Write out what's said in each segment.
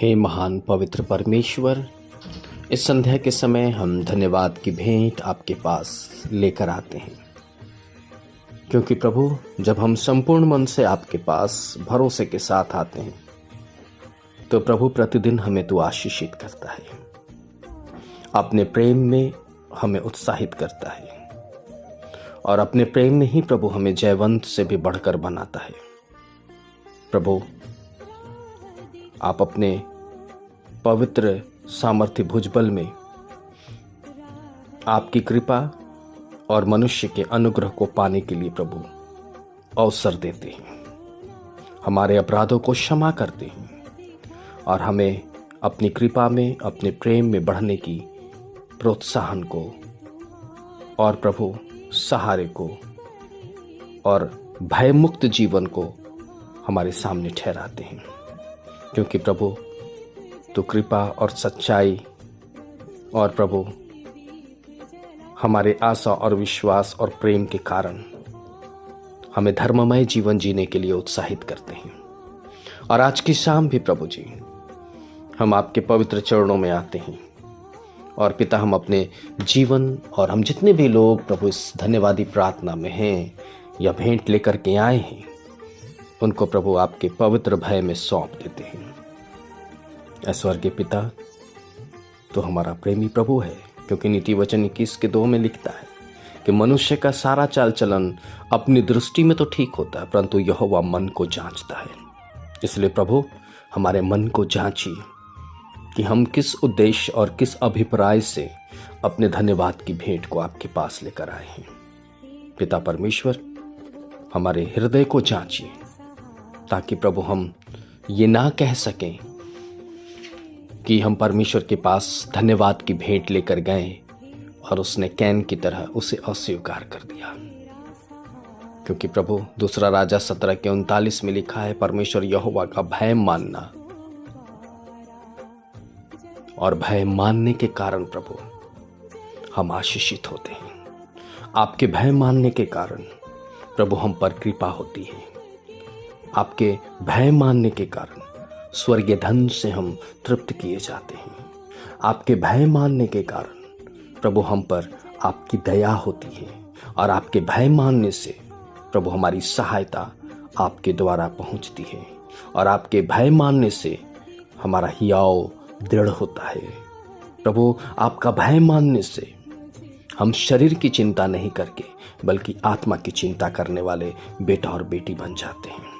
हे महान पवित्र परमेश्वर, इस संध्या के समय हम धन्यवाद की भेंट आपके पास लेकर आते हैं, क्योंकि प्रभु जब हम संपूर्ण मन से आपके पास भरोसे के साथ आते हैं तो प्रभु प्रतिदिन हमें तू आशीषित करता है, अपने प्रेम में हमें उत्साहित करता है और अपने प्रेम में ही प्रभु हमें जयवंत से भी बढ़कर बनाता है। प्रभु आप अपने पवित्र सामर्थ्य भुजबल में आपकी कृपा और मनुष्य के अनुग्रह को पाने के लिए प्रभु अवसर देते हैं, हमारे अपराधों को क्षमा करते हैं और हमें अपनी कृपा में, अपने प्रेम में बढ़ने की प्रोत्साहन को और प्रभु सहारे को और भयमुक्त जीवन को हमारे सामने ठहराते हैं, क्योंकि प्रभु तो कृपा और सच्चाई और प्रभु हमारे आशा और विश्वास और प्रेम के कारण हमें धर्ममय जीवन जीने के लिए उत्साहित करते हैं। और आज की शाम भी प्रभु जी हम आपके पवित्र चरणों में आते हैं और पिता हम अपने जीवन और हम जितने भी लोग प्रभु इस धन्यवादी प्रार्थना में हैं या भेंट लेकर के आए हैं उनको प्रभु आपके पवित्र भय में सौंप देते हैं। स्वर्गीय पिता तो हमारा प्रेमी प्रभु है, क्योंकि नीति वचन 21:2 में लिखता है कि मनुष्य का सारा चाल चलन अपनी दृष्टि में तो ठीक होता है, परंतु यहोवा मन को जांचता है। इसलिए प्रभु हमारे मन को जांचिए कि हम किस उद्देश्य और किस अभिप्राय से अपने धन्यवाद की भेंट को आपके पास लेकर आए हैं। पिता परमेश्वर हमारे हृदय को जांचिए, ताकि प्रभु हम ये ना कह सकें कि हम परमेश्वर के पास धन्यवाद की भेंट लेकर गए और उसने कैन की तरह उसे अस्वीकार कर दिया। क्योंकि प्रभु दूसरा राजा 17:39 में लिखा है, परमेश्वर यहोवा का भय मानना और भय मानने के कारण प्रभु हम आशीषित होते हैं। आपके भय मानने के कारण प्रभु हम पर कृपा होती है। आपके भय मानने के कारण स्वर्गीय धन से हम तृप्त किए जाते हैं। आपके भय मानने के कारण प्रभु हम पर आपकी दया होती है और आपके भय मानने से प्रभु हमारी सहायता आपके द्वारा पहुंचती है और आपके भय मानने से हमारा हियाव दृढ़ होता है। प्रभु आपका भय मानने से हम शरीर की चिंता नहीं करके बल्कि आत्मा की चिंता करने वाले बेटा और बेटी बन जाते हैं।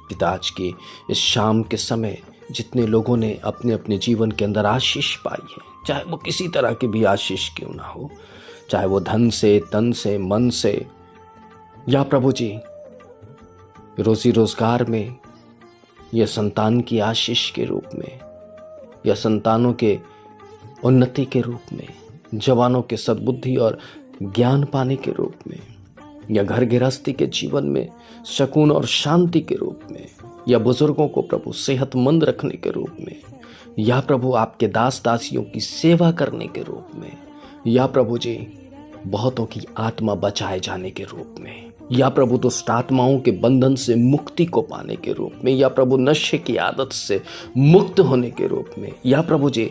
पिता आज की इस शाम के समय जितने लोगों ने अपने अपने जीवन के अंदर आशीष पाई है, चाहे वो किसी तरह की भी आशीष क्यों ना हो, चाहे वो धन से, तन से, मन से, या प्रभु जी रोजी रोजगार में, या संतान की आशीष के रूप में, या संतानों के उन्नति के रूप में, जवानों के सद्बुद्धि और ज्ञान पाने के रूप में, या घर गृहस्थी के जीवन में सुकून और शांति के रूप में, या बुजुर्गों को प्रभु सेहतमंद रखने के रूप में, या प्रभु आपके दास दासियों की सेवा करने के रूप में, या प्रभु जी बहुतों की आत्मा बचाए जाने के रूप में, या प्रभु दुष्ट आत्माओं के बंधन से मुक्ति को पाने के रूप में, या प्रभु नशे की आदत से मुक्त होने के रूप में, या प्रभु जी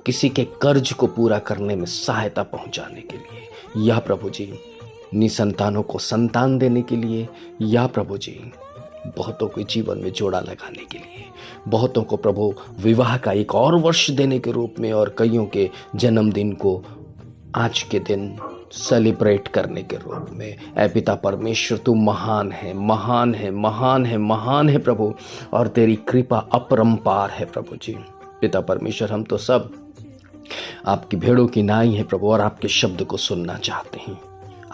किसी के कर्ज को पूरा करने में सहायता पहुंचाने के लिए, या प्रभु जी निसंतानों को संतान देने के लिए, या प्रभु जी बहुतों के जीवन में जोड़ा लगाने के लिए, बहुतों को प्रभु विवाह का एक और वर्ष देने के रूप में, और कईयों के जन्मदिन को आज के दिन सेलिब्रेट करने के रूप में। ऐ पिता परमेश्वर तू महान है, महान है, महान है, महान है प्रभु, और तेरी कृपा अपरंपार है प्रभु जी। पिता परमेश्वर हम तो सब आपकी भेड़ों की नाई है प्रभु, और आपके शब्द को सुनना चाहते हैं,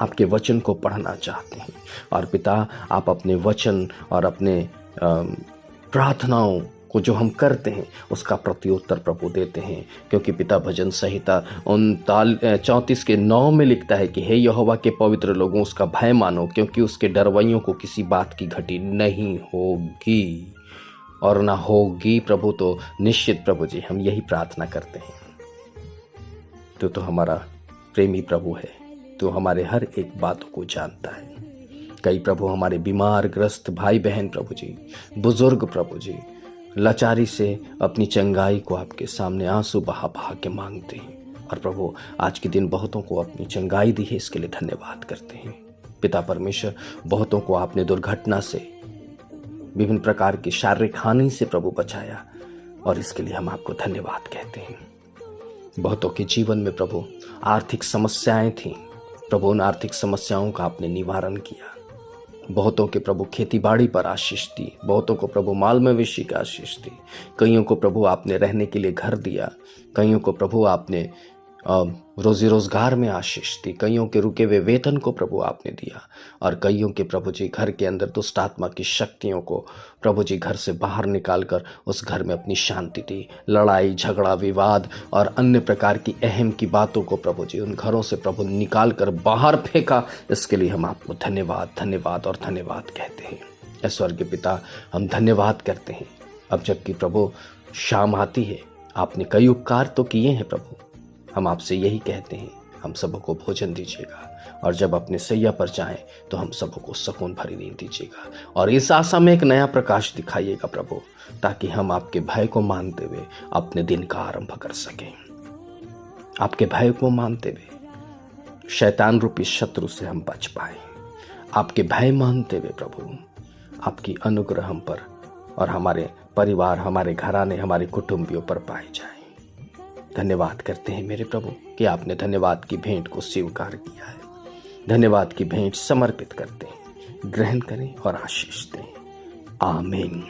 आपके वचन को पढ़ना चाहते हैं। और पिता आप अपने वचन और अपने प्रार्थनाओं को जो हम करते हैं उसका प्रत्युत्तर प्रभु देते हैं, क्योंकि पिता भजन संहिता 34:9 में लिखता है कि हे यहोवा के पवित्र लोगों उसका भय मानो, क्योंकि उसके डरवैयों को किसी बात की घटी नहीं होगी और ना होगी। प्रभु तो निश्चित प्रभु जी हम यही प्रार्थना करते हैं। तो हमारा प्रेमी प्रभु है, तो हमारे हर एक बातों को जानता है। कई प्रभु हमारे बीमार ग्रस्त भाई बहन प्रभु जी, बुजुर्ग प्रभु जी, लाचारी से अपनी चंगाई को आपके सामने आंसू बहा बहा के मांगते हैं। और प्रभु आज के दिन बहुतों को अपनी चंगाई दी है, इसके लिए धन्यवाद करते हैं। पिता परमेश्वर, बहुतों को आपने दुर्घटना से, विभिन्न प्रकार की शारीरिक हानि से प्रभु बचाया, और इसके लिए हम आपको धन्यवाद कहते हैं। बहुतों के जीवन में प्रभु आर्थिक समस्याएं थीं, प्रभु उन आर्थिक समस्याओं का आपने निवारण किया। बहुतों के प्रभु खेती बाड़ी पर आशीष दी, बहुतों को प्रभु माल मवेशी का आशीष दी, कईयों को प्रभु आपने रहने के लिए घर दिया, कईयों को प्रभु आपने रोजी रोजगार में आशीष दी, कईयों के रुके हुए वेतन को प्रभु आपने दिया, और कईयों के प्रभु जी घर के अंदर दुष्ट आत्मा की शक्तियों को प्रभु जी घर से बाहर निकालकर उस घर में अपनी शांति दी। लड़ाई झगड़ा विवाद और अन्य प्रकार की अहम की बातों को प्रभु जी उन घरों से प्रभु निकाल कर बाहर फेंका। इसके लिए हम आपको धन्यवाद धन्यवाद और धन्यवाद कहते हैं। स्वर्गीय पिता, हम धन्यवाद करते हैं। अब जबकि प्रभु शाम आती है, आपने कई उपकार तो किए हैं प्रभु, हम आपसे यही कहते हैं, हम सबको भोजन दीजिएगा, और जब अपने सैया पर जाएं तो हम सबको सुकून भरी नींद दीजिएगा, और इस आशा में एक नया प्रकाश दिखाइएगा प्रभु, ताकि हम आपके भय को मानते हुए अपने दिन का आरंभ कर सकें। आपके भय को मानते हुए शैतान रूपी शत्रु से हम बच पाए। आपके भय मानते हुए प्रभु आपकी अनुग्रह हम पर और हमारे परिवार, हमारे घराने, हमारे कुटुंबियों पर पाए जाए। धन्यवाद करते हैं मेरे प्रभु कि आपने धन्यवाद की भेंट को स्वीकार किया है। धन्यवाद की भेंट समर्पित करते हैं, ग्रहण करें और आशीष दें। आमीन।